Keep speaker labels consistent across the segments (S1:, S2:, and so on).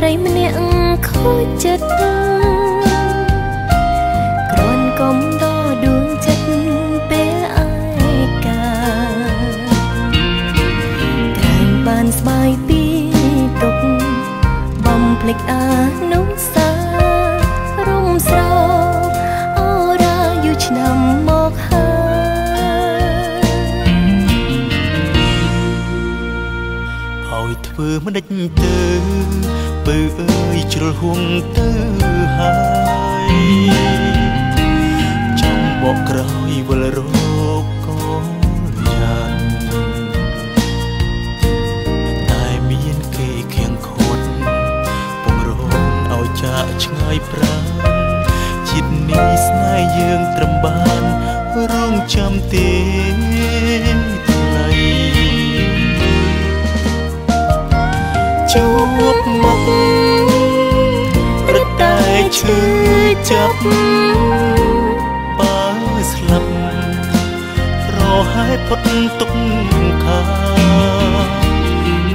S1: ស្រីម្នាក់ខូចចិត្តគ្រាន់កុំដដួងចិត្តពេលឯកាក្រែងបានស្បាយពីទុកបំភ្លេចអានុសារំស្រោអូរាយូរឆ្នាំមកហើយធ្វើមិនដេចទៅពើអើយជ្រុលហួងទៅហើយចំបកក្រោយវិលរកក៏យ៉ាងតែមានគេខៀងខាត់ពងរងឲ្យចាក់ឆ្ងាយប្រាណជាតិនេះស្នេហ៍យើងត្រឹមបានរងចាំទេថ្លៃជួបមករត់តែឈឺចាប់បើស្លាប់ប្រហែលផុតទុកខា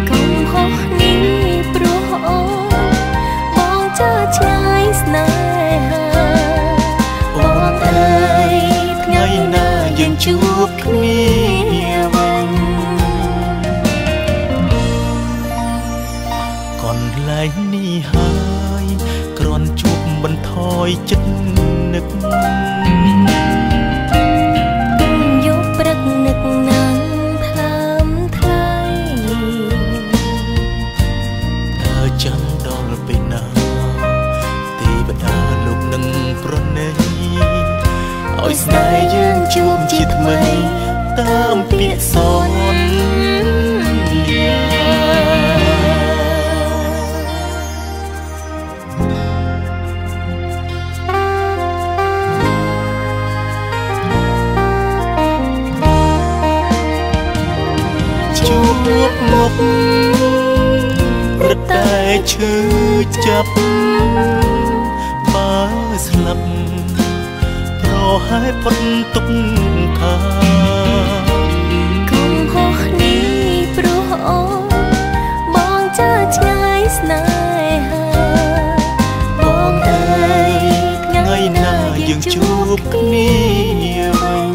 S1: កំហុសនេះព្រោះអូនបងចាឆ្ងាយស្នេហាបងអើយថ្ងៃណាយើងជួបគ្នាវិញកន្លែងនេះហើយគ្រាន់ជួបបន្ថយចិត្តនឹកយកព្រឹកនឹកណាំថ្លើមថ្លៃតើចាំដល់ពេលណាទេវតាលោកនឹងប្រណីឲ្យស្នេហ៍យើងជួបជាថ្មីតាមពាក្យសន្យាជួបមករត់តែឈឺចាប់បើស្លាប់ប្រហែលផុតទុកខាកំហុសនេះព្រោះអូនបងចាឆ្ងាយស្នេហាបងអើយថ្ងៃណាយើងជួបគ្នាវិញ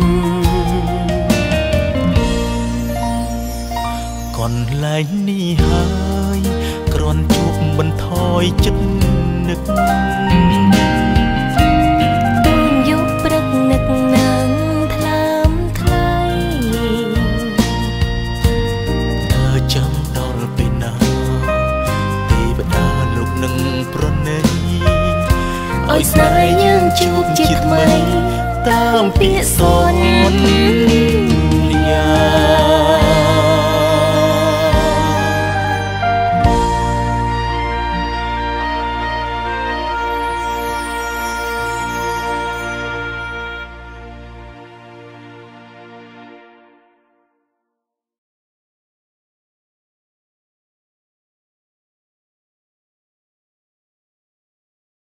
S1: កន្លែងនេះហើយគ្រាន់ជួបបន្ថយចិត្តនឹកយកព្រឹកនឹកណាំថ្លើមថ្លៃតើចាំដល់ពេលណាទេវតាលោកនឹងប្រណីឲ្យស្នេហ៍យើងជួបជាថ្មីតាមពាក្យសន្យា